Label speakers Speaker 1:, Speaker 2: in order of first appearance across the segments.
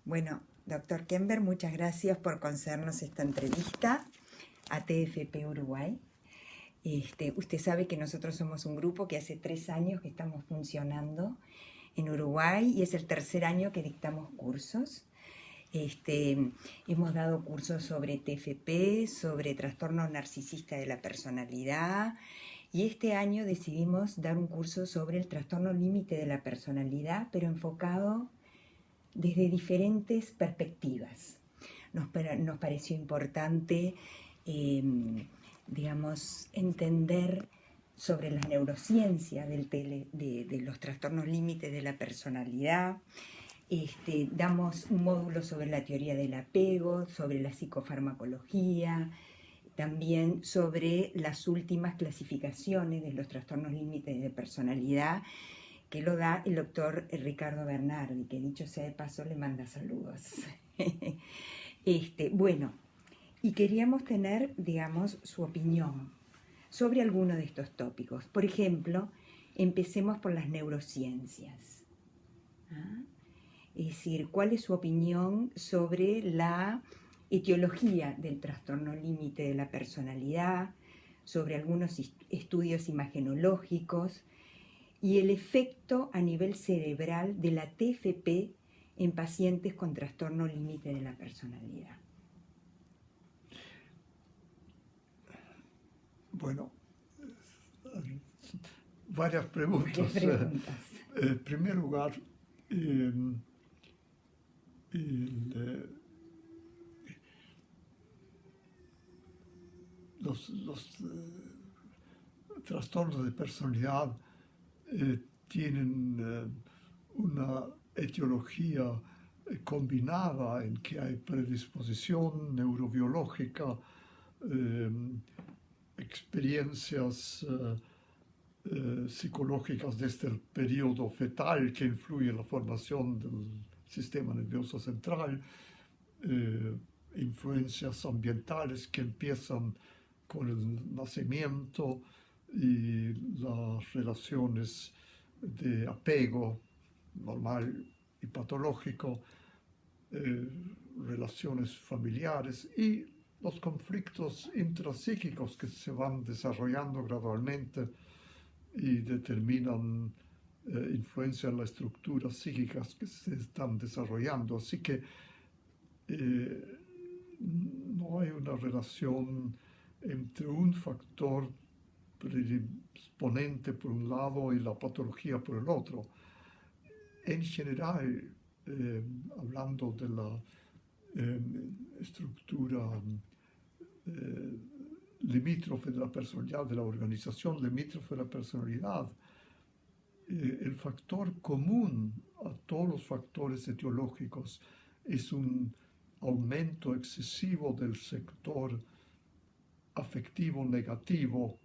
Speaker 1: Bueno, doctor Kember, muchas gracias por concedernos esta entrevista a TFP Uruguay. Usted sabe que nosotros somos un grupo que hace 3 años que estamos funcionando en Uruguay y es el tercer año que dictamos cursos. Hemos dado cursos sobre TFP, sobre trastorno narcisista de la personalidad, y este año decidimos dar un curso sobre el trastorno límite de la personalidad, pero enfocado desde diferentes perspectivas. Nos pareció importante, entender sobre la neurociencia de los trastornos límites de la personalidad. Damos un módulo sobre la teoría del apego, sobre la psicofarmacología, también sobre las últimas clasificaciones de los trastornos límites de personalidad, que lo da el doctor Ricardo Bernardi, que dicho sea de paso le manda saludos. Bueno, y queríamos tener, su opinión sobre alguno de estos tópicos. Por ejemplo, empecemos por las neurociencias. Es decir, ¿cuál es su opinión sobre la etiología del trastorno límite de la personalidad, sobre algunos estudios imagenológicos y el efecto a nivel cerebral de la TFP en pacientes con trastorno límite de la personalidad?
Speaker 2: Bueno, varias preguntas. En primer lugar, los trastornos de personalidad tienen una etiología combinada en que hay predisposición neurobiológica, experiencias psicológicas desde el periodo fetal que influye en la formación del sistema nervioso central, influencias ambientales que empiezan con el nacimiento y las relaciones de apego normal y patológico, relaciones familiares y los conflictos intrapsíquicos que se van desarrollando gradualmente y determinan, influencian las estructuras psíquicas que se están desarrollando. Así que no hay una relación entre un factor predisponente por un lado y la patología por el otro. En general, hablando de la estructura limítrofe de la personalidad, de la organización limítrofe de la personalidad, el factor común a todos los factores etiológicos es un aumento excesivo del sector afectivo negativo,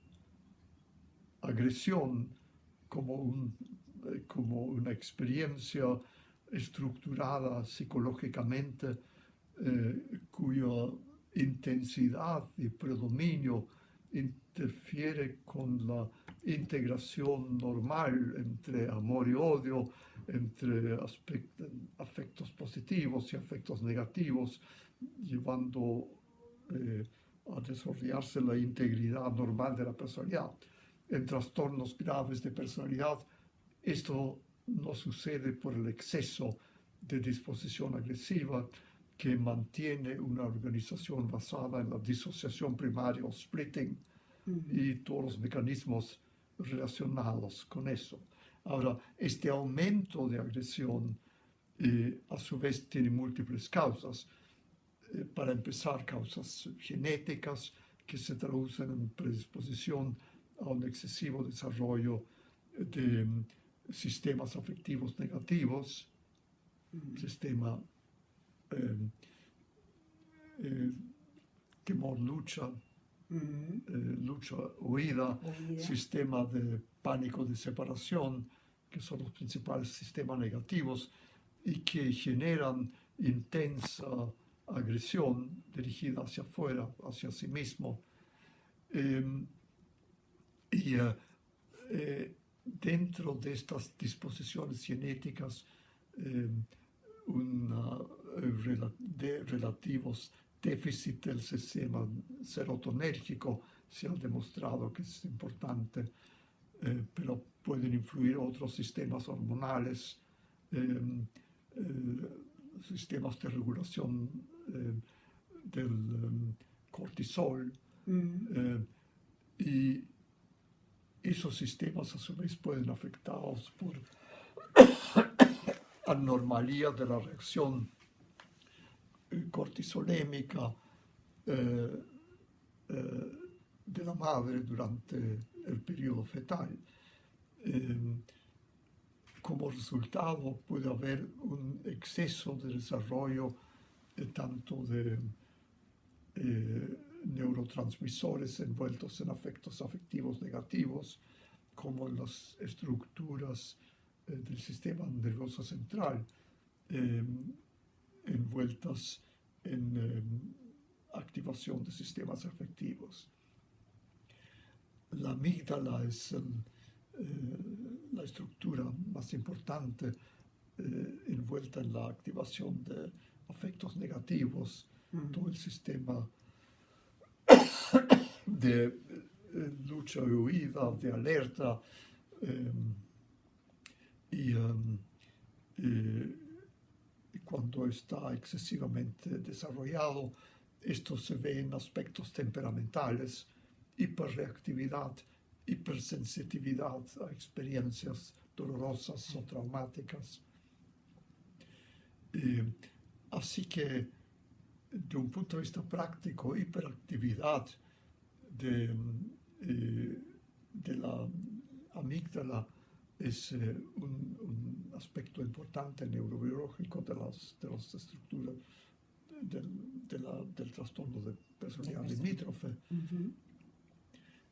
Speaker 2: agresión, como una experiencia estructurada psicológicamente, cuya intensidad y predominio interfiere con la integración normal entre amor y odio, entre afectos positivos y afectos negativos, llevando a desarrollarse la integridad normal de la personalidad. En trastornos graves de personalidad, esto no sucede por el exceso de disposición agresiva que mantiene una organización basada en la disociación primaria o splitting y todos los mecanismos relacionados con eso. Ahora, este aumento de agresión a su vez tiene múltiples causas. Para empezar, causas genéticas que se traducen en predisposición a un excesivo desarrollo de sistemas afectivos negativos, sistema temor-lucha, lucha-huida, sistema de pánico de separación, que son los principales sistemas negativos y que generan intensa agresión dirigida hacia afuera, hacia sí mismo. Dentro de estas disposiciones genéticas, una de relativos déficit del sistema serotonérgico se ha demostrado que es importante, pero pueden influir otros sistemas hormonales, sistemas de regulación del cortisol, y esos sistemas a su vez pueden afectados por anormalía de la reacción cortisolémica de la madre durante el periodo fetal. Como resultado puede haber un exceso de desarrollo tanto de neurotransmisores envueltos en afectos afectivos negativos, como en las estructuras del sistema nervioso central, envueltas en activación de sistemas afectivos. La amígdala es la estructura más importante envuelta en la activación de afectos negativos, todo el sistema de lucha y huida, de alerta, y cuando está excesivamente desarrollado, esto se ve en aspectos temperamentales, hiperreactividad, hipersensitividad a experiencias dolorosas o traumáticas. Así que, de un punto de vista práctico, hiperactividad de la amígdala es un aspecto importante neurobiológico de las estructuras del trastorno de personalidad limítrofe.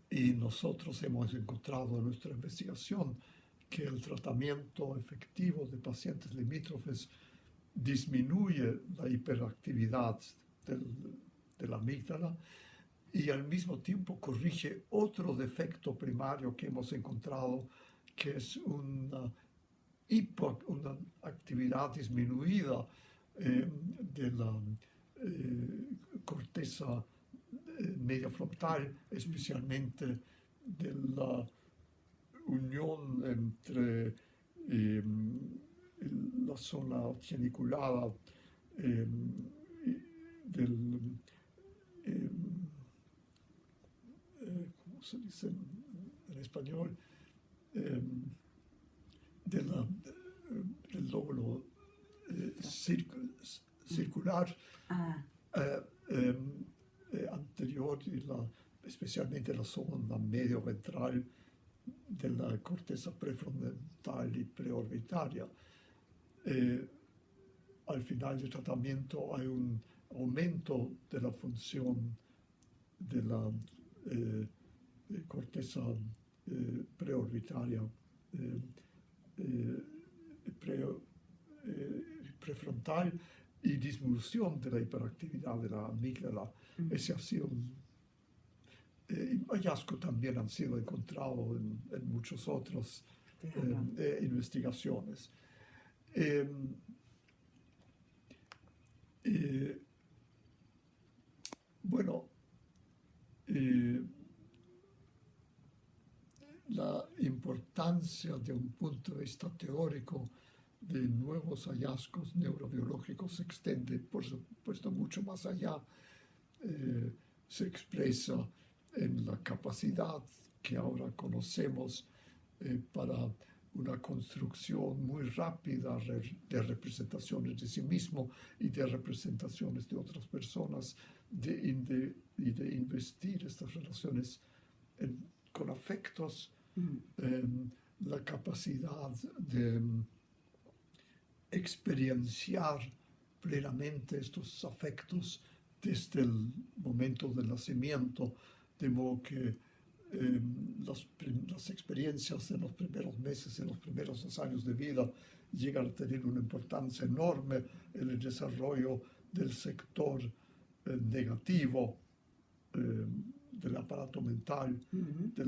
Speaker 2: Y nosotros hemos encontrado en nuestra investigación que el tratamiento efectivo de pacientes limítrofes disminuye la hiperactividad de la amígdala y al mismo tiempo corrige otro defecto primario que hemos encontrado, que es una actividad disminuida de la corteza media frontal, especialmente de la unión entre la zona geniculada ¿cómo se dice en español? Del lóbulo circular anterior y especialmente la zona medio ventral de la corteza prefrontal y preorbitaria. Al final del tratamiento hay un aumento de la función de la corteza preorbitaria prefrontal y disminución de la hiperactividad de la amígdala. Ese ha sido un hallazgo también han sido encontrados en muchos otros investigaciones. Bueno, la importancia de un punto de vista teórico de nuevos hallazgos neurobiológicos se extiende, por supuesto, mucho más allá. Se expresa en la capacidad que ahora conocemos para una construcción muy rápida de representaciones de sí mismo y de representaciones de otras personas, y de investir estas relaciones con afectos, la capacidad de experienciar plenamente estos afectos desde el momento del nacimiento, de modo que las experiencias en los primeros meses, en los primeros 2 años de vida, llegan a tener una importancia enorme en el desarrollo del sector negativo del aparato mental, de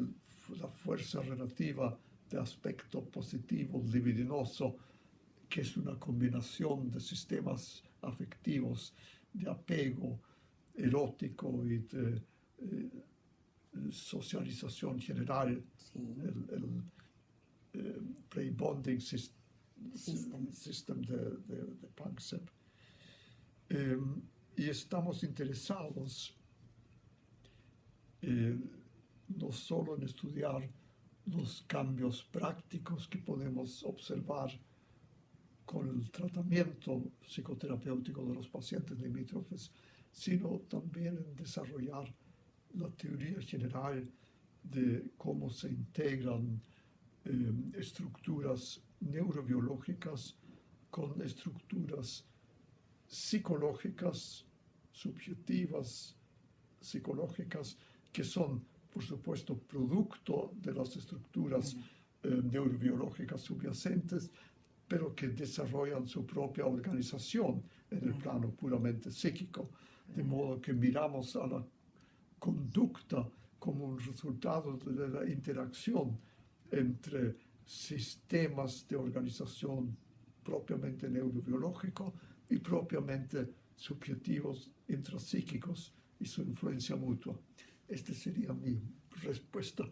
Speaker 2: la fuerza relativa de aspecto positivo libidinoso, que es una combinación de sistemas afectivos, de apego erótico y de socialización general,
Speaker 1: Sí.
Speaker 2: el pre-bonding system de Panksepp. Y estamos interesados no solo en estudiar los cambios prácticos que podemos observar con el tratamiento psicoterapéutico de los pacientes limítrofes, sino también en desarrollar la teoría general de cómo se integran estructuras neurobiológicas con estructuras psicológicas, subjetivas, psicológicas, que son, por supuesto, producto de las estructuras neurobiológicas subyacentes, pero que desarrollan su propia organización en el plano puramente psíquico, de modo que miramos a la conducta como un resultado de la interacción entre sistemas de organización propiamente neurobiológico y propiamente subjetivos intrapsíquicos y su influencia mutua. Esta sería mi respuesta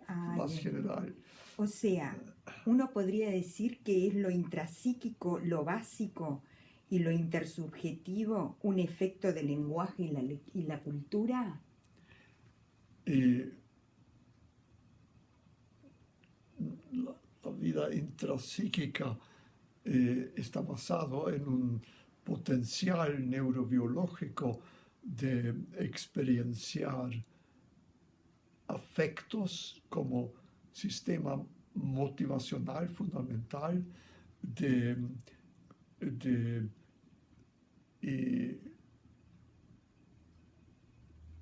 Speaker 2: más general.
Speaker 1: O sea, uno podría decir que es lo intrapsíquico, lo básico, y lo intersubjetivo un efecto del lenguaje y la cultura.
Speaker 2: La vida intrapsíquica está basado en un potencial neurobiológico de experienciar afectos como sistema motivacional fundamental de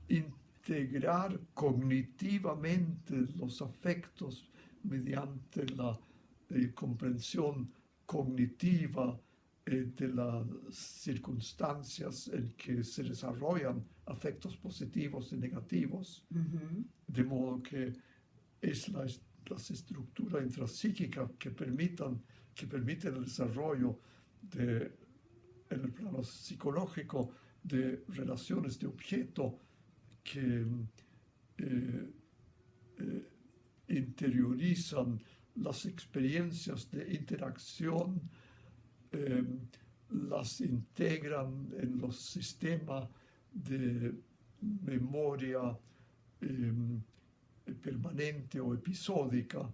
Speaker 2: integrar cognitivamente los afectos mediante la comprensión cognitiva de las circunstancias en que se desarrollan afectos positivos y negativos, de modo que es la estructura intrapsíquica que permite el desarrollo en el plano psicológico de relaciones de objeto que interiorizan las experiencias de interacción, las integran en los sistemas de memoria permanente o episódica,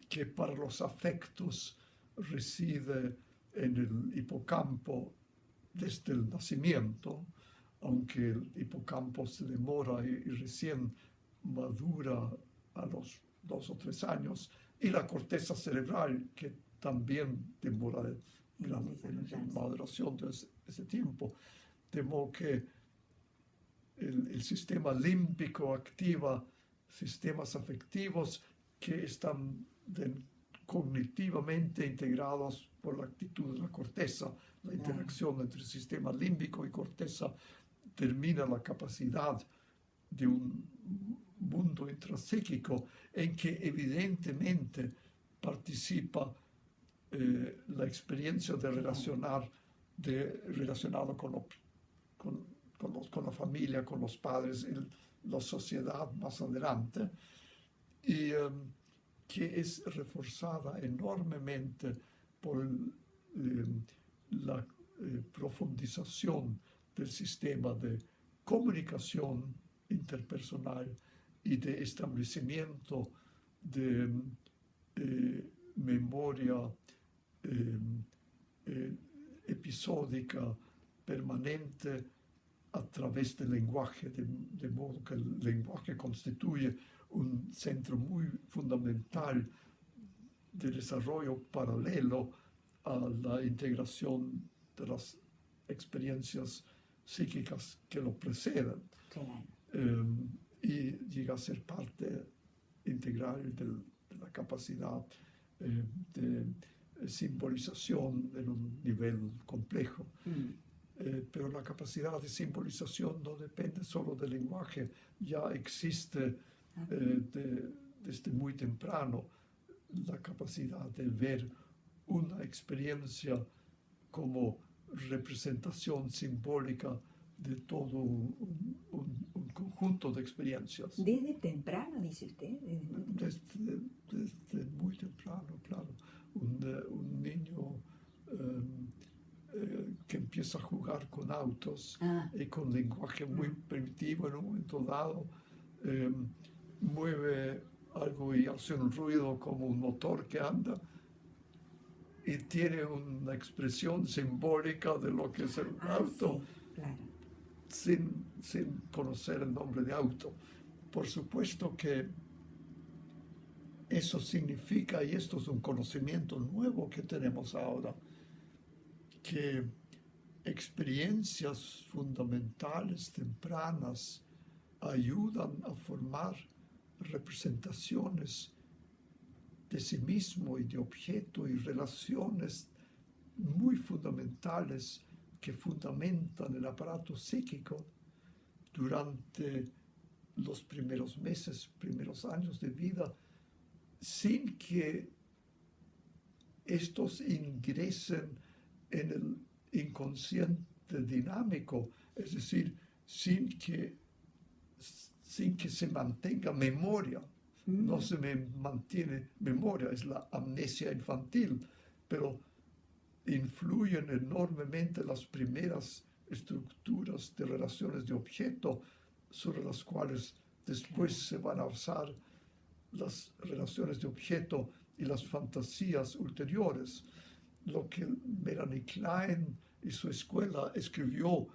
Speaker 2: que para los afectos reside en el hipocampo desde el nacimiento, aunque el hipocampo se demora y recién madura a los 2 o 3 años, y la corteza cerebral, que también demora en maduración de ese tiempo. De modo que el sistema límbico activa sistemas afectivos que están cognitivamente integrados por la actitud de la corteza. La interacción entre el sistema límbico y corteza termina la capacidad de un mundo intrapsíquico en que evidentemente participa la experiencia de relacionado con la familia, con los padres, la sociedad más adelante, y que es reforzada enormemente por la profundización del sistema de comunicación interpersonal y de establecimiento de memoria episódica permanente a través del lenguaje, de modo que el lenguaje constituye un centro muy fundamental de desarrollo paralelo a la integración de las experiencias psíquicas que lo preceden. Y llega a ser parte integral de la capacidad de simbolización en un nivel complejo. Pero la capacidad de no depende solo del lenguaje, ya existe desde muy temprano la capacidad de ver una experiencia como representación simbólica de todo un conjunto de experiencias.
Speaker 1: Desde temprano, dice usted.
Speaker 2: Desde muy temprano, claro. Un niño que empieza a jugar con autos y con lenguaje muy primitivo en un momento dado, mueve algo y hace un ruido como un motor que anda y tiene una expresión simbólica de lo que es el auto,
Speaker 1: sí, claro.
Speaker 2: sin conocer el nombre de auto. Por supuesto que eso significa, y esto es un conocimiento nuevo que tenemos ahora, que experiencias fundamentales tempranas ayudan a formar representaciones de sí mismo y de objeto y relaciones muy fundamentales que fundamentan el aparato psíquico durante los primeros meses, primeros años de vida, sin que estos ingresen en el inconsciente dinámico, es decir, sin que se mantenga memoria. No se mantiene memoria, es la amnesia infantil, pero influyen enormemente las primeras estructuras de relaciones de objeto sobre las cuales después se van a basar las relaciones de objeto y las fantasías ulteriores. Lo que Melanie Klein y su escuela escribió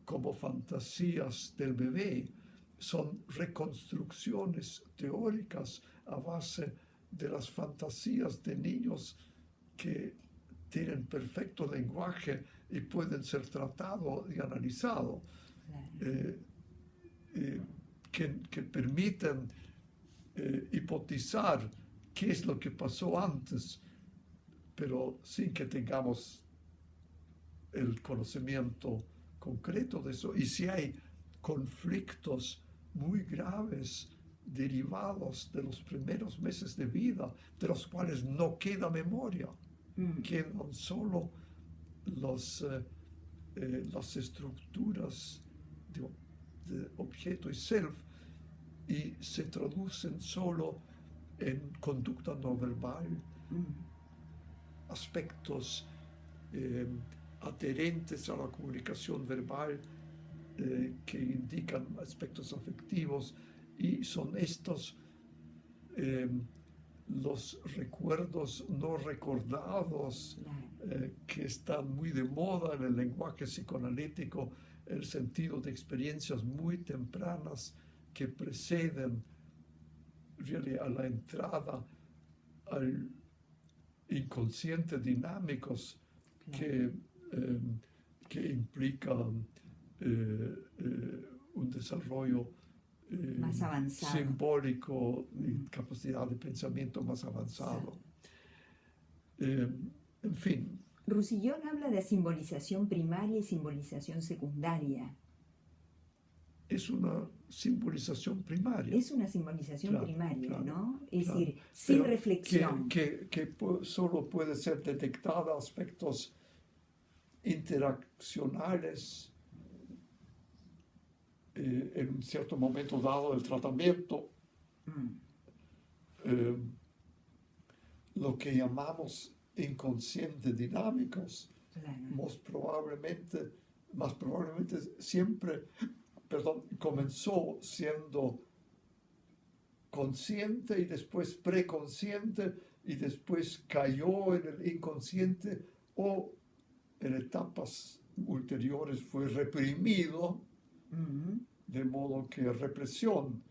Speaker 2: como fantasías del bebé son reconstrucciones teóricas a base de las fantasías de niños que tienen perfecto lenguaje y pueden ser tratados y analizados, que permiten hipotizar qué es lo que pasó antes, pero sin que tengamos el conocimiento concreto de eso. Y si hay conflictos muy graves derivados de los primeros meses de vida, de los cuales no queda memoria, quedan solo las estructuras de objeto y self, y se traducen solo en conducta no verbal, aspectos adherentes a la comunicación verbal que indican aspectos afectivos, y son estos los recuerdos no recordados que están muy de moda en el lenguaje psicoanalítico, el sentido de experiencias muy tempranas que preceden a la entrada al inconsciente dinámicos que implican un desarrollo
Speaker 1: más avanzado,
Speaker 2: simbólico y capacidad de pensamiento más avanzado. En fin.
Speaker 1: Roussillon habla de simbolización primaria y simbolización secundaria.
Speaker 2: Es una simbolización primaria.
Speaker 1: Es una simbolización primaria,
Speaker 2: claro,
Speaker 1: ¿no? Es
Speaker 2: claro.
Speaker 1: decir, sin
Speaker 2: Pero
Speaker 1: reflexión.
Speaker 2: Que solo puede ser detectada aspectos interaccionales en un cierto momento dado del tratamiento. Lo que llamamos inconscientes dinámicos, más probablemente siempre, comenzó siendo consciente y después preconsciente y después cayó en el inconsciente, o en etapas ulteriores fue reprimido, de modo que represión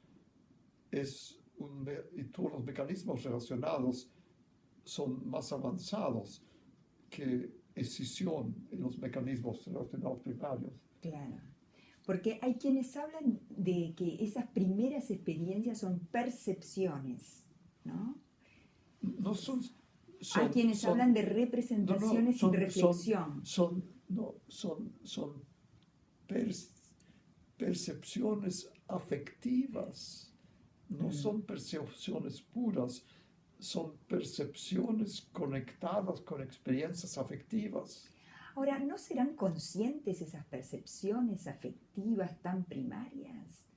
Speaker 2: y todos los mecanismos relacionados son más avanzados que escisión en los mecanismos relacionados primarios.
Speaker 1: Claro, porque hay quienes hablan de que esas primeras experiencias son percepciones, ¿no?
Speaker 2: No son
Speaker 1: hay quienes hablan de representaciones y reflexión.
Speaker 2: Son percepciones afectivas, no son percepciones puras, son percepciones conectadas con experiencias afectivas.
Speaker 1: Ahora, ¿no serán conscientes esas percepciones afectivas tan primarias?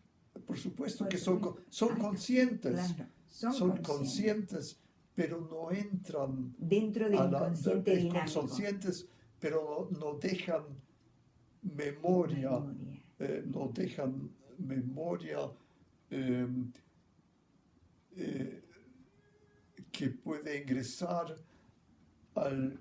Speaker 2: Por supuesto
Speaker 1: Por
Speaker 2: que
Speaker 1: supuesto.
Speaker 2: son conscientes,
Speaker 1: Claro,
Speaker 2: son conscientes, pero no entran
Speaker 1: dentro del inconsciente dinámico.
Speaker 2: conscientes, pero no dejan memoria, no dejan memoria que puede ingresar al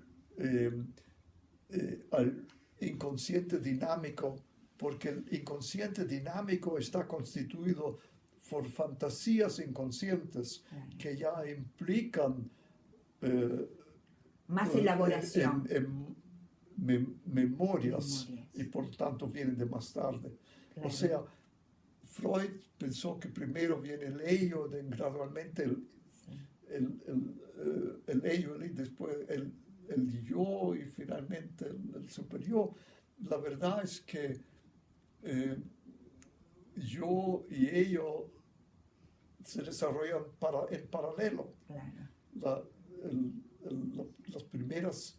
Speaker 2: inconsciente dinámico, porque el inconsciente dinámico está constituido por fantasías inconscientes que ya implican
Speaker 1: más elaboración.
Speaker 2: Memorias, y por tanto vienen de más tarde. Claro. O sea, Freud pensó que primero viene el ello, gradualmente el ello, y después el yo, y finalmente el superyo. La verdad es que yo y ello se desarrollan en paralelo.
Speaker 1: Claro.
Speaker 2: Las primeras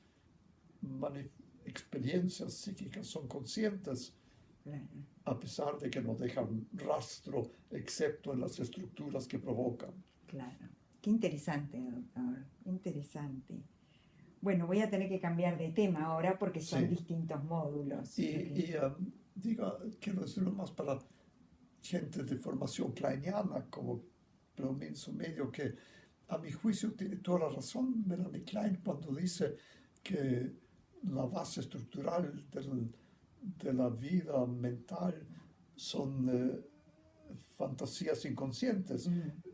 Speaker 2: experiencias psíquicas son conscientes,
Speaker 1: claro,
Speaker 2: a pesar de que no dejan rastro, excepto en las estructuras que provocan.
Speaker 1: Claro. Qué interesante, doctor. Interesante. Bueno, voy a tener que cambiar de tema ahora porque son distintos módulos.
Speaker 2: Quiero decirlo más para gente de formación kleiniana, como Prominso Medio, que a mi juicio tiene toda la razón Melanie Klein cuando dice que la base estructural de la vida mental son fantasías inconscientes.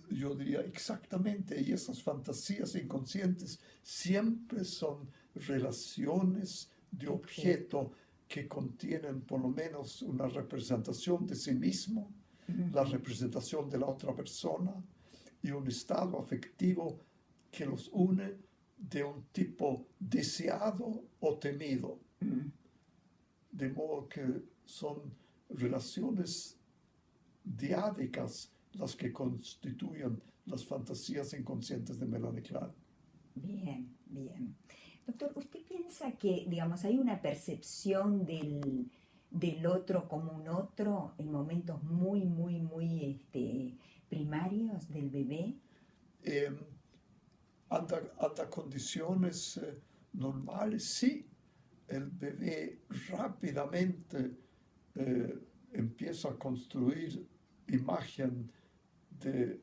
Speaker 2: Yo diría exactamente, y esas fantasías inconscientes siempre son relaciones de objeto que contienen por lo menos una representación de sí mismo, la representación de la otra persona y un estado afectivo que los une de un tipo deseado o temido. De modo que son relaciones diádicas las que constituyen las fantasías inconscientes de Melanie Klein.
Speaker 1: Bien, bien. Doctor, ¿usted piensa que, digamos, hay una percepción del otro como un otro en momentos muy primarios del bebé?
Speaker 2: Ante condiciones normales, sí. El bebé rápidamente empieza a construir imagen de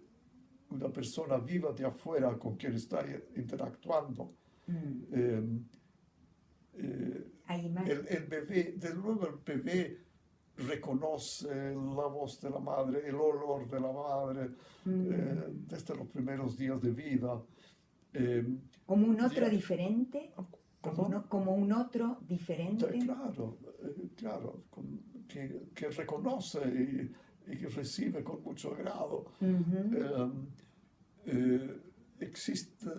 Speaker 2: una persona viva de afuera con quien está interactuando. El bebé, desde luego el bebé reconoce la voz de la madre, el olor de la madre, desde los primeros días de vida.
Speaker 1: ¿Como un otro diferente? ¿Como un otro diferente?
Speaker 2: Claro, que reconoce y que recibe con mucho agrado. Existe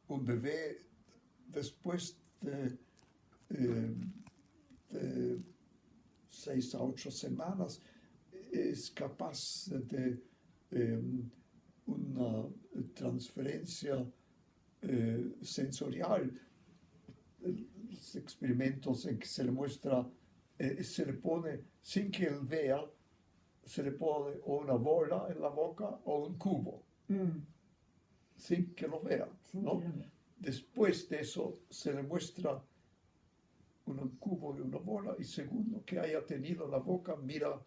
Speaker 2: un bebé después de 6 a 8 semanas es capaz de una transferencia sensorial. Los experimentos en que se le muestra, se le pone, sin que él vea, se le pone o una bola en la boca o un cubo, sin que lo vea, ¿no? Después de eso se le muestra un cubo y una bola, y según lo que haya tenido en la boca, mira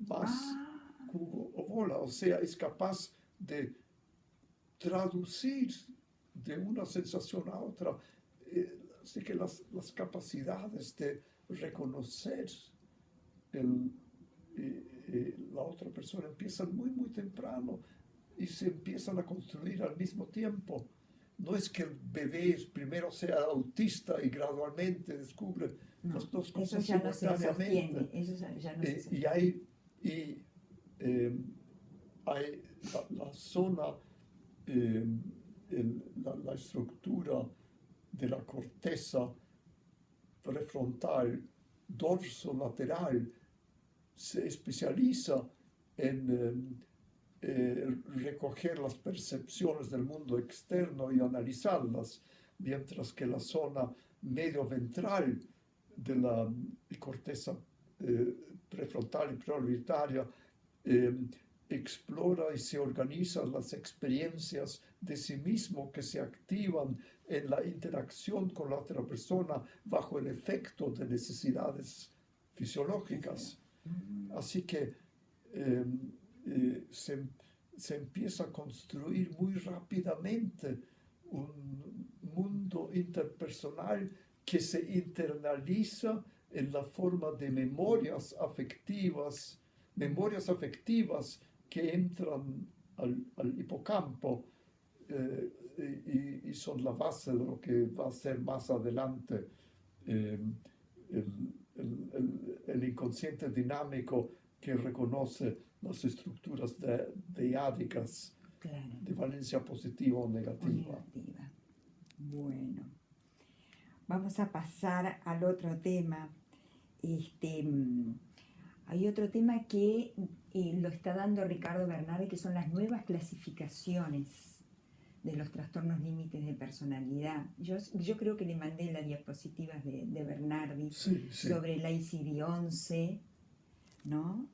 Speaker 2: más cubo o bola. O sea, es capaz de traducir de una sensación a otra. Así que las capacidades de reconocer la otra persona empiezan muy, muy temprano y se empiezan a construir al mismo tiempo. No es que el bebé primero sea autista y gradualmente descubre las dos cosas simultáneamente. Y hay la zona, la estructura de la corteza prefrontal dorso-lateral se especializa en recoger las percepciones del mundo externo y analizarlas, mientras que la zona medio-ventral de la corteza prefrontal y preorbitaria explora y se organiza las experiencias de sí mismo que se activan en la interacción con la otra persona bajo el efecto de necesidades fisiológicas. Así que se empieza a construir muy rápidamente un mundo interpersonal que se internaliza en la forma de memorias afectivas que entran al hipocampo y son la base de lo que va a ser más adelante el inconsciente dinámico que reconoce las estructuras deádicas
Speaker 1: Claro.
Speaker 2: de valencia positiva o negativa.
Speaker 1: Bueno, vamos a pasar al otro tema. Hay otro tema que lo está dando Ricardo Bernardi, que son las nuevas clasificaciones de los trastornos límites de personalidad. Yo creo que le mandé las diapositivas de Bernardi
Speaker 2: Sí.
Speaker 1: sobre el ICD-11, ¿no?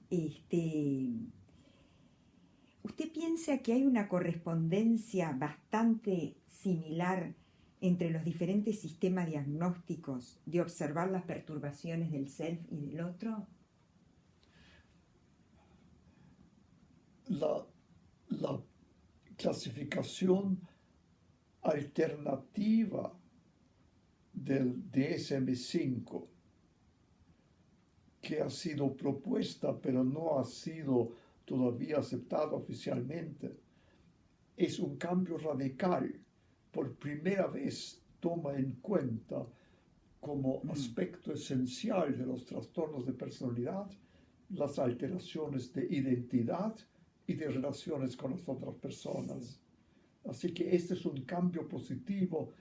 Speaker 1: ¿Usted piensa que hay una correspondencia bastante similar entre los diferentes sistemas diagnósticos de observar las perturbaciones del self y del otro?
Speaker 2: La clasificación alternativa del DSM-5, que ha sido propuesta pero no ha sido todavía aceptada oficialmente, es un cambio radical. Por primera vez toma en cuenta como aspecto esencial de los trastornos de personalidad las alteraciones de identidad y de relaciones con las otras personas. Así que este es un cambio positivo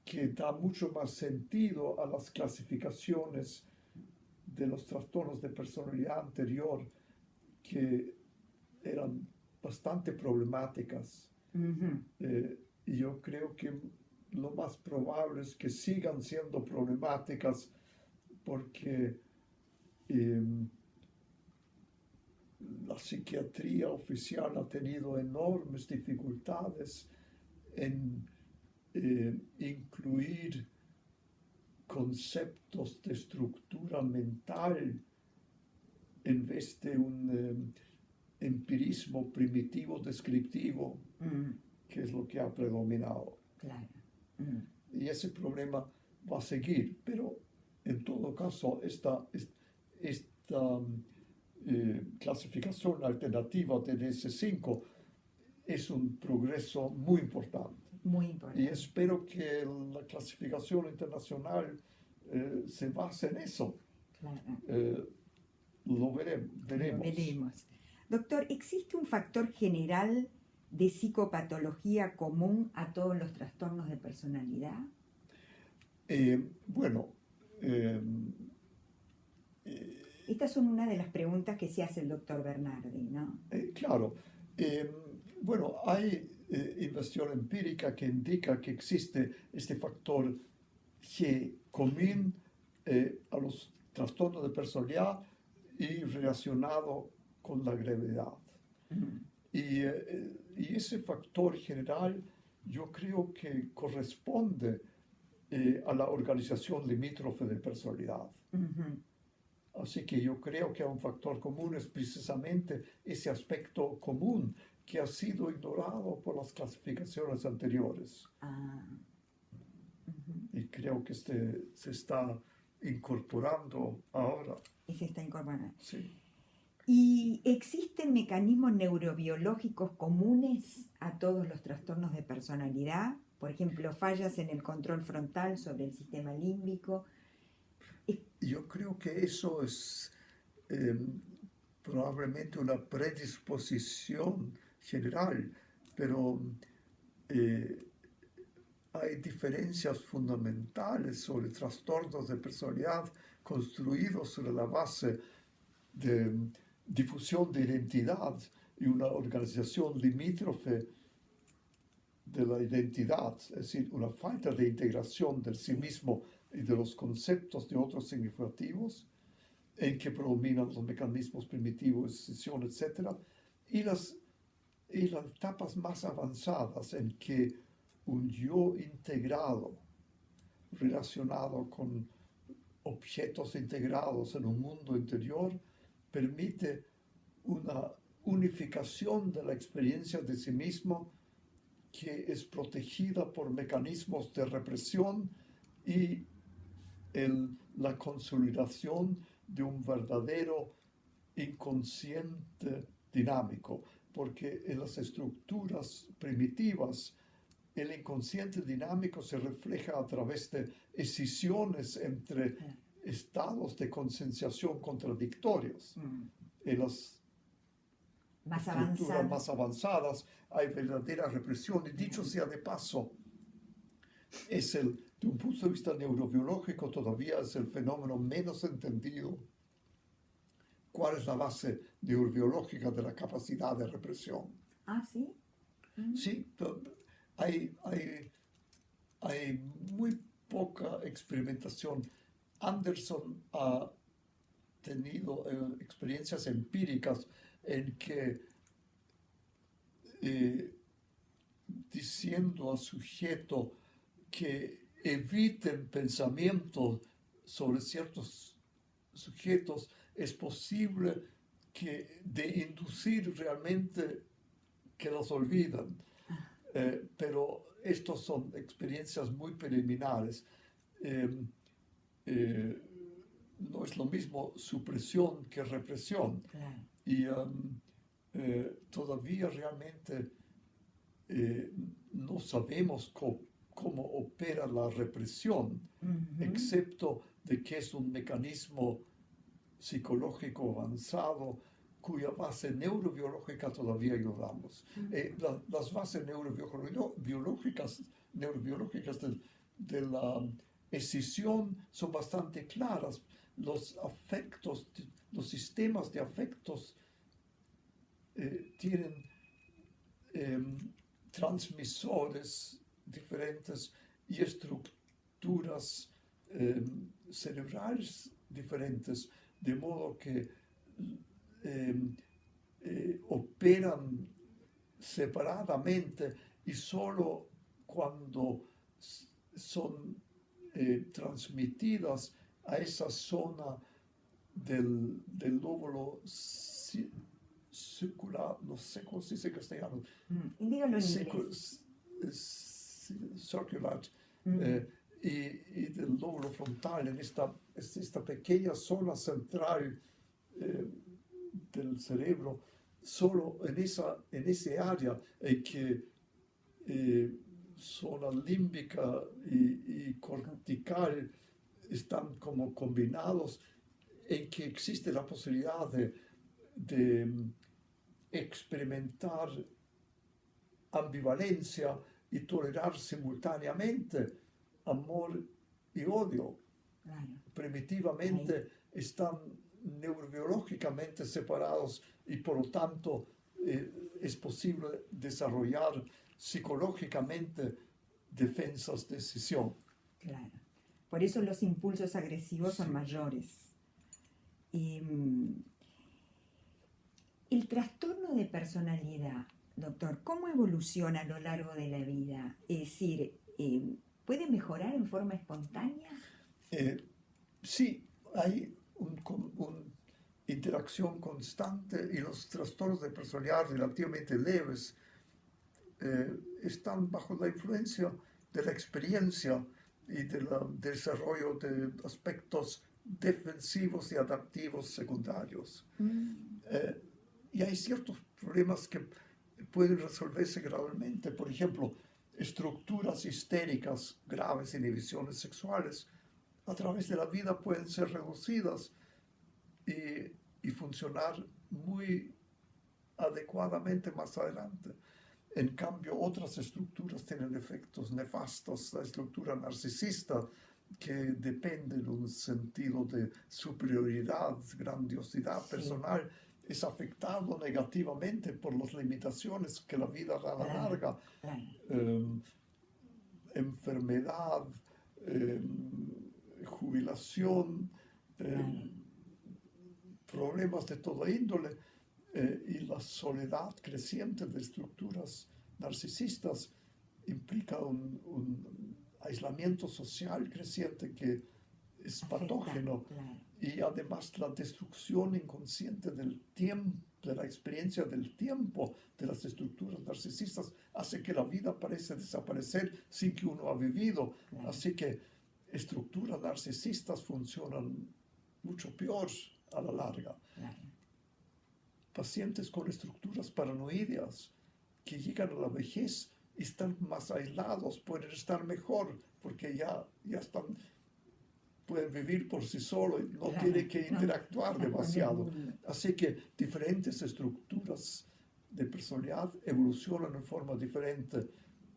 Speaker 2: que da mucho más sentido a las clasificaciones de los trastornos de personalidad anterior, que eran bastante problemáticas. Y yo creo que lo más probable es que sigan siendo problemáticas porque la psiquiatría oficial ha tenido enormes dificultades en incluir conceptos de estructura mental en vez de un empirismo primitivo descriptivo, que es lo que ha predominado.
Speaker 1: Claro.
Speaker 2: Y ese problema va a seguir, pero en todo caso esta clasificación alternativa de DS5 es un progreso muy importante.
Speaker 1: Muy importante.
Speaker 2: Y espero que la clasificación internacional se base en eso.
Speaker 1: Claro.
Speaker 2: Lo veremos.
Speaker 1: Doctor, ¿existe un factor general de psicopatología común a todos los trastornos de personalidad? Estas son una de las preguntas que se hace el doctor Bernardi, ¿no?
Speaker 2: Claro. Hay investigación empírica que indica que existe este factor G común a los trastornos de personalidad y relacionado con la gravedad. Y ese factor general yo creo que corresponde a la organización limítrofe de personalidad. Así que yo creo que un factor común es precisamente ese aspecto común que ha sido ignorado por las clasificaciones anteriores. Y creo que se está incorporando ahora.
Speaker 1: Y se está incorporando.
Speaker 2: Sí.
Speaker 1: ¿Y existen mecanismos neurobiológicos comunes a todos los trastornos de personalidad? Por ejemplo, fallas en el control frontal sobre el sistema límbico.
Speaker 2: Yo creo que eso es probablemente una predisposición general, pero hay diferencias fundamentales sobre trastornos de personalidad construidos sobre la base de difusión de identidad y una organización limítrofe de la identidad, es decir, una falta de integración del sí mismo y de los conceptos de otros significativos, en que predominan los mecanismos primitivos, decisión, etc. Y las etapas más avanzadas en que un yo integrado, relacionado con objetos integrados en un mundo interior, permite una unificación de la experiencia de sí mismo que es protegida por mecanismos de represión y la consolidación de un verdadero inconsciente dinámico, porque en las estructuras primitivas el inconsciente dinámico se refleja a través de escisiones entre estados de concienciación contradictorios. En las estructuras más avanzadas hay verdadera represión, y dicho sea de paso, de un punto de vista neurobiológico todavía es el fenómeno menos entendido. ¿Cuál es la base neurobiológica de la capacidad de represión?
Speaker 1: Ah, ¿sí?
Speaker 2: Sí, hay muy poca experimentación. Anderson ha tenido experiencias empíricas en que diciendo al sujeto que eviten pensamientos sobre ciertos sujetos, es posible de inducir realmente que los olvidan. Pero estas son experiencias muy preliminares. No es lo mismo supresión que represión.
Speaker 1: Claro.
Speaker 2: Y todavía realmente no sabemos cómo opera la represión, excepto de que es un mecanismo psicológico avanzado cuya base neurobiológica todavía ignoramos. Las bases neurobiológicas de la escisión son bastante claras. Los sistemas de afectos tienen transmisores diferentes y estructuras cerebrales diferentes, de modo que operan separadamente, y solo cuando son transmitidas a esa zona del lóbulo circular, no sé cómo se dice en castellano,
Speaker 1: Dígalo en inglés.
Speaker 2: Circular, y del lóbulo frontal, en esta pequeña zona central del cerebro, solo en ese área en que zona límbica y cortical están como combinados, en que existe la posibilidad de experimentar ambivalencia y tolerar simultáneamente amor y odio.
Speaker 1: Claro.
Speaker 2: Primitivamente están neurobiológicamente separados, y por lo tanto es posible desarrollar psicológicamente defensas de escisión.
Speaker 1: Claro. Por eso los impulsos agresivos son mayores. El trastorno de personalidad, doctor, ¿cómo evoluciona a lo largo de la vida? Es decir, ¿puede mejorar en forma espontánea?
Speaker 2: Sí, hay una interacción constante, y los trastornos de personalidad relativamente leves están bajo la influencia de la experiencia y del desarrollo de aspectos defensivos y adaptivos secundarios. Y hay ciertos problemas que pueden resolverse gradualmente. Por ejemplo, estructuras histéricas graves, inhibiciones sexuales, a través de la vida pueden ser reducidas y funcionar muy adecuadamente más adelante. En cambio, otras estructuras tienen efectos nefastos. La estructura narcisista, que depende de un sentido de superioridad, grandiosidad personal, es afectado negativamente por las limitaciones que la vida a la
Speaker 1: claro,
Speaker 2: larga,
Speaker 1: claro,
Speaker 2: eh, enfermedad, eh, jubilación, eh,
Speaker 1: claro,
Speaker 2: problemas de toda índole, y la soledad creciente de estructuras narcisistas implica un aislamiento social creciente que es
Speaker 1: afecta,
Speaker 2: patógeno,
Speaker 1: claro,
Speaker 2: y además la destrucción inconsciente del tiempo, de la experiencia del tiempo de las estructuras narcisistas, hace que la vida parece desaparecer sin que uno ha vivido.
Speaker 1: claro,
Speaker 2: Así que estructuras narcisistas funcionan mucho peor a la larga.
Speaker 1: claro.
Speaker 2: Pacientes con estructuras paranoideas que llegan a la vejez y están más aislados, pueden estar mejor porque ya están, pueden vivir por sí solos y no
Speaker 1: Claro,
Speaker 2: tienen que
Speaker 1: no,
Speaker 2: interactuar
Speaker 1: con el
Speaker 2: demasiado.
Speaker 1: mundo.
Speaker 2: Así que diferentes estructuras de personalidad evolucionan en forma diferente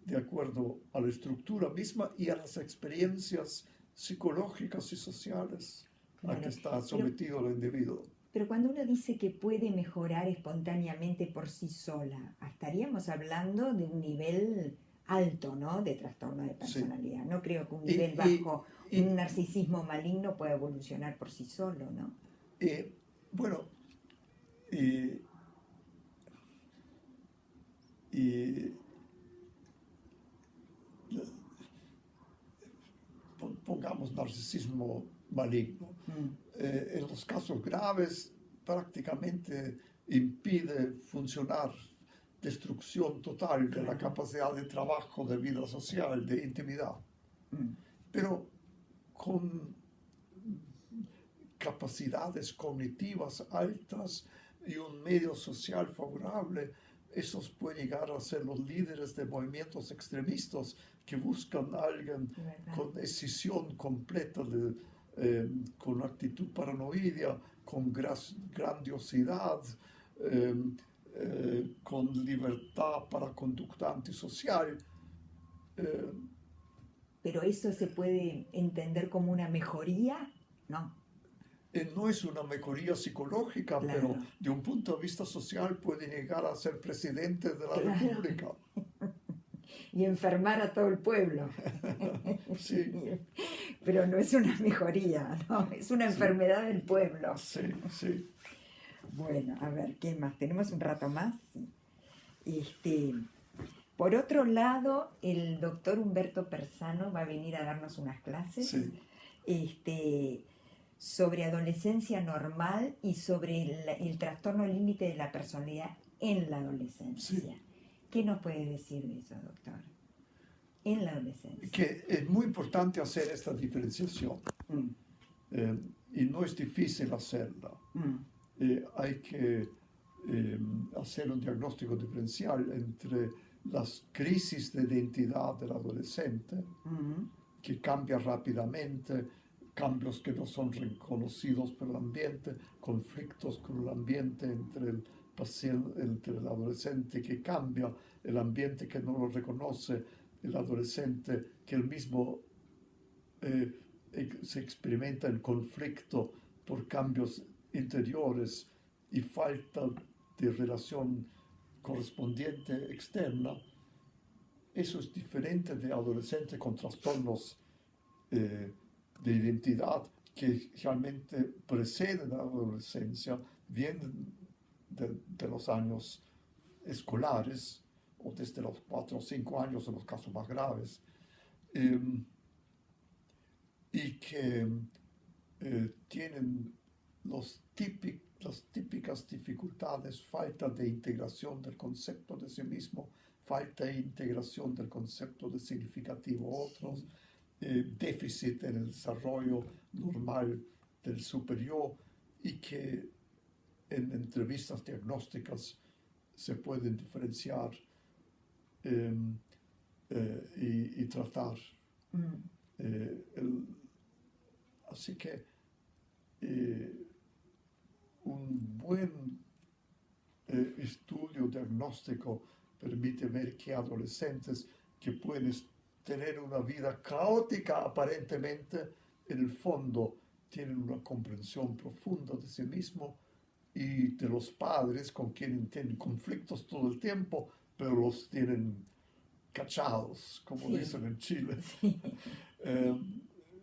Speaker 2: de acuerdo a la estructura misma y a las experiencias psicológicas y sociales a que
Speaker 1: Claro,
Speaker 2: está
Speaker 1: pero,
Speaker 2: sometido el individuo.
Speaker 1: pero cuando uno dice que puede mejorar espontáneamente por sí sola, estaríamos hablando de un nivel alto, ¿no? De trastorno de
Speaker 2: Sí.
Speaker 1: personalidad. No creo que un
Speaker 2: Y,
Speaker 1: nivel
Speaker 2: y,
Speaker 1: bajo, un
Speaker 2: y,
Speaker 1: narcisismo maligno pueda evolucionar por sí solo, ¿no?
Speaker 2: y, bueno, y, y pongamos narcisismo maligno.
Speaker 1: Mm,
Speaker 2: En los casos graves prácticamente impide funcionar, destrucción total de la
Speaker 1: claro.
Speaker 2: capacidad de trabajo, de vida social, de intimidad.
Speaker 1: Mm,
Speaker 2: Pero con capacidades cognitivas altas y un medio social favorable, esos pueden llegar a ser los líderes de movimientos extremistas que buscan a alguien
Speaker 1: de verdad.
Speaker 2: con decisión completa, con actitud paranoidea, con grandiosidad, eh, con libertad para conducta antisocial. Eh,
Speaker 1: Pero eso se puede entender como una mejoría, ¿no?
Speaker 2: no es una mejoría psicológica, pero
Speaker 1: Claro,
Speaker 2: de un punto de vista social puede llegar a ser presidente de la
Speaker 1: claro.
Speaker 2: República.
Speaker 1: Y enfermar a todo el pueblo.
Speaker 2: Sí,
Speaker 1: Pero no es una mejoría, ¿no? Es una
Speaker 2: sí,
Speaker 1: enfermedad del pueblo.
Speaker 2: sí, sí,
Speaker 1: Bueno, a ver, ¿qué más? ¿Tenemos un rato más? Sí. Este, por otro lado, el doctor Humberto Persano va a venir a darnos unas clases
Speaker 2: sí,
Speaker 1: este, sobre adolescencia normal y sobre el trastorno límite de la personalidad en la
Speaker 2: sí.
Speaker 1: adolescencia. ¿Qué nos puede decir de eso, doctor? En la adolescencia.
Speaker 2: Que es muy importante hacer esta diferenciación,
Speaker 1: Mm,
Speaker 2: eh, y no es difícil hacerla.
Speaker 1: mm,
Speaker 2: Hay que hacer un diagnóstico diferencial entre las crisis de identidad del adolescente,
Speaker 1: mm,
Speaker 2: que cambia rápidamente, cambios que no son reconocidos por el ambiente, conflictos con el ambiente entre el paciente, entre el adolescente que cambia, el ambiente que no lo reconoce, el adolescente que él mismo se experimenta en conflicto por cambios interiores y falta de relación correspondiente externa. Eso es diferente de adolescentes con trastornos de identidad que realmente preceden a la adolescencia, vienen de los años escolares o desde los 4 o 5 años en los casos más graves, eh, y que tienen las típicas dificultades, falta de integración del concepto de sí mismo, falta de integración del concepto de significativo otros,
Speaker 1: sí.
Speaker 2: déficit en el desarrollo normal del superior, y que en entrevistas diagnósticas se pueden diferenciar eh, y tratar.
Speaker 1: Mm,
Speaker 2: El, así que un buen estudio diagnóstico permite ver que adolescentes que pueden tener una vida caótica aparentemente, en el fondo tienen una comprensión profunda de sí mismo y de los padres con quienes tienen conflictos todo el tiempo, pero los tienen cachados, como
Speaker 1: Sí,
Speaker 2: dicen en Chile.
Speaker 1: sí,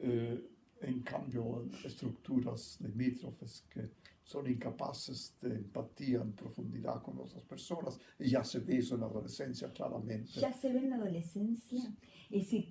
Speaker 2: Eh, en cambio, estructuras limítrofes que son incapaces de empatía en profundidad con otras personas, y ya se ve eso en la adolescencia claramente.
Speaker 1: ya se ve en la adolescencia. Es decir,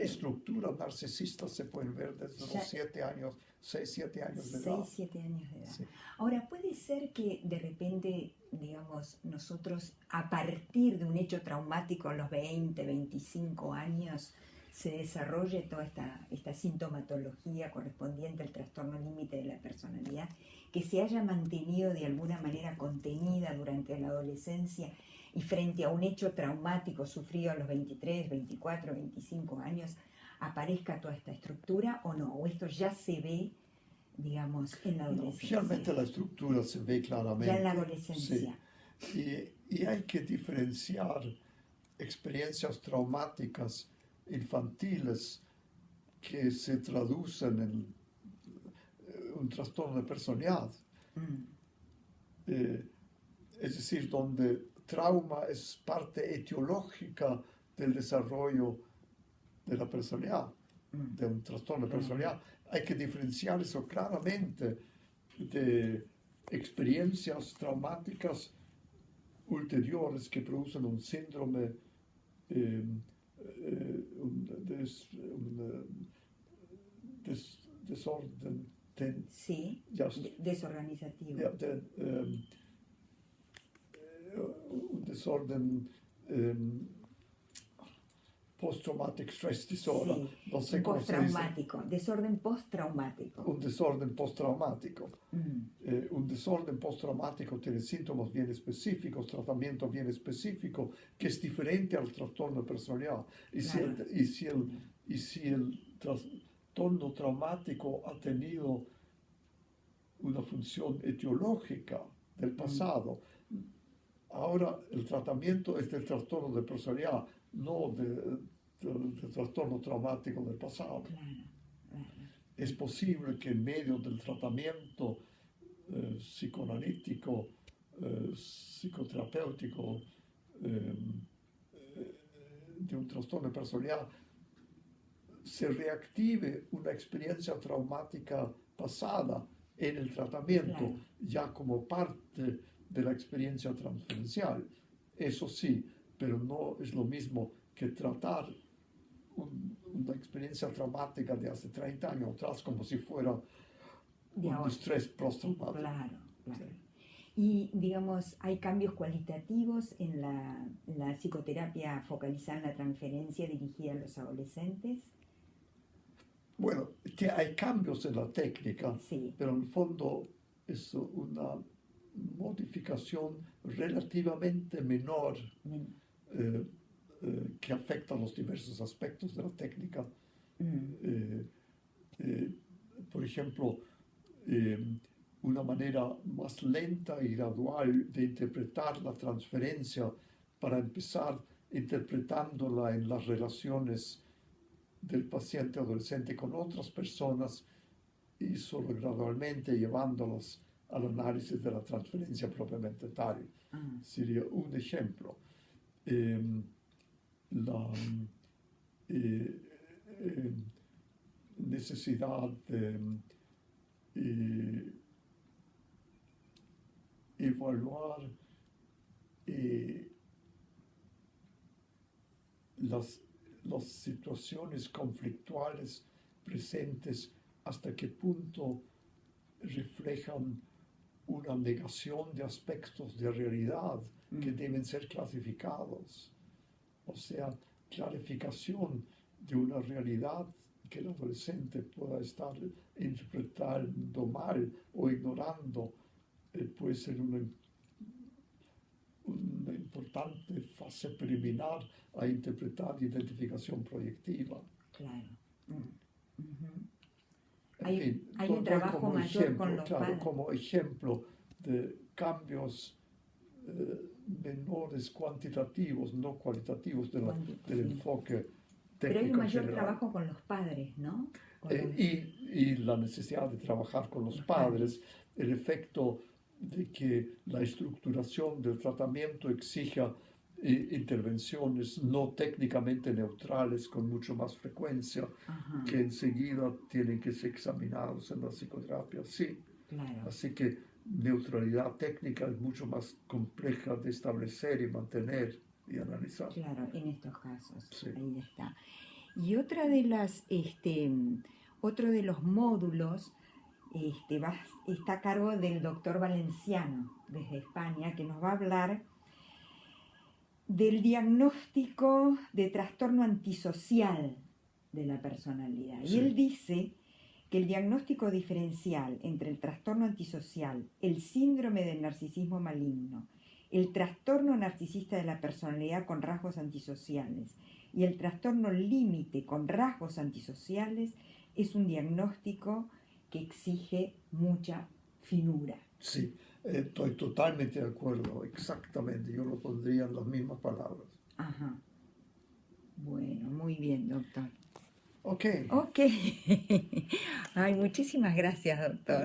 Speaker 2: Estructuras narcisistas se pueden ver desde
Speaker 1: ya,
Speaker 2: los 7 años, 6, 7 años de
Speaker 1: 6,
Speaker 2: edad.
Speaker 1: 7 años de edad.
Speaker 2: Sí.
Speaker 1: Ahora, puede ser que de repente, digamos, nosotros a partir de un hecho traumático a los 20, 25 años se desarrolle toda esta sintomatología correspondiente al trastorno límite de la personalidad, que se haya mantenido de alguna manera contenida durante la adolescencia y frente a un hecho traumático sufrido a los 23, 24, 25 años, aparezca toda esta estructura o no, o esto ya se ve, digamos, en la
Speaker 2: No,
Speaker 1: adolescencia.
Speaker 2: realmente la estructura se ve claramente.
Speaker 1: Ya en la adolescencia.
Speaker 2: Sí. Y hay que diferenciar experiencias traumáticas infantiles que se traducen en un trastorno de personalidad.
Speaker 1: Mm,
Speaker 2: Es decir, donde trauma es parte etiológica del desarrollo de la personalidad,
Speaker 1: mm,
Speaker 2: de un trastorno de personalidad. Hay que diferenciar eso claramente de experiencias traumáticas ulteriores que producen un síndrome, desorden,
Speaker 1: sí,
Speaker 2: ya,
Speaker 1: desorganizativo.
Speaker 2: ya, un desorden, post-traumatic stress disorder,
Speaker 1: Sí,
Speaker 2: no sé cómo se dice.
Speaker 1: postraumático, desorden postraumático.
Speaker 2: Un desorden postraumático.
Speaker 1: Mm,
Speaker 2: Un desorden postraumático tiene síntomas bien específicos, tratamiento bien específico, que es diferente al trastorno de personalidad. Y
Speaker 1: claro.
Speaker 2: si el trastorno traumático ha tenido una función etiológica del pasado, ahora el tratamiento es del trastorno de personalidad, no del trastorno traumático del pasado.
Speaker 1: Claro, claro.
Speaker 2: Es posible que en medio del tratamiento psicoanalítico, psicoterapéutico, de un trastorno de personalidad, se reactive una experiencia traumática pasada en el tratamiento,
Speaker 1: Claro.
Speaker 2: ya como parte de la experiencia transferencial. Eso sí, pero no es lo mismo que tratar una experiencia traumática de hace 30 años atrás como si fuera
Speaker 1: De
Speaker 2: un
Speaker 1: ahora.
Speaker 2: estrés postraumático.
Speaker 1: Claro, claro.
Speaker 2: Sí.
Speaker 1: Y, digamos, hay cambios cualitativos en la psicoterapia focalizada en la transferencia dirigida a los adolescentes.
Speaker 2: Bueno, hay cambios en la técnica,
Speaker 1: Sí.
Speaker 2: pero en el fondo es una modificación relativamente menor eh, que afecta los diversos aspectos de la técnica. Por ejemplo, una manera más lenta y gradual de interpretar la transferencia para empezar interpretándola en las relaciones del paciente adolescente con otras personas y solo gradualmente llevándolas al análisis de la transferencia propiamente tal. Sería un ejemplo. La necesidad de evaluar las situaciones conflictuales presentes, hasta qué punto reflejan una negación de aspectos de realidad que deben ser clasificados. O sea, clarificación de una realidad que el adolescente pueda estar interpretando mal o ignorando, puede ser una importante fase preliminar a interpretar identificación proyectiva.
Speaker 1: Claro.
Speaker 2: En
Speaker 1: Hay
Speaker 2: fin,
Speaker 1: un trabajo
Speaker 2: como
Speaker 1: mayor
Speaker 2: ejemplo,
Speaker 1: con los padres.
Speaker 2: como ejemplo de cambios menores cuantitativos, no cualitativos del enfoque técnico.
Speaker 1: Pero hay un mayor
Speaker 2: general.
Speaker 1: trabajo con los padres, ¿no?
Speaker 2: Y la necesidad de trabajar con los padres, el efecto de que la estructuración del tratamiento exija intervenciones no técnicamente neutrales con mucho más frecuencia,
Speaker 1: Ajá,
Speaker 2: que enseguida tienen que ser examinados en la psicoterapia. Sí,
Speaker 1: claro,
Speaker 2: así que neutralidad técnica es mucho más compleja de establecer y mantener y analizar.
Speaker 1: claro, en estos casos,
Speaker 2: Sí,
Speaker 1: ahí está. Y otra de las, otro de los módulos está a cargo del doctor Valenciano desde España, que nos va a hablar del diagnóstico de trastorno antisocial de la personalidad. Y él
Speaker 2: sí,
Speaker 1: dice que el diagnóstico diferencial entre el trastorno antisocial, el síndrome del narcisismo maligno, el trastorno narcisista de la personalidad con rasgos antisociales y el trastorno límite con rasgos antisociales es un diagnóstico que exige mucha finura.
Speaker 2: sí. Estoy totalmente de acuerdo, exactamente. Yo lo pondría en las mismas palabras.
Speaker 1: Ajá. Bueno, muy bien, doctor.
Speaker 2: Ok.
Speaker 1: Ok. Ay, muchísimas gracias, doctor.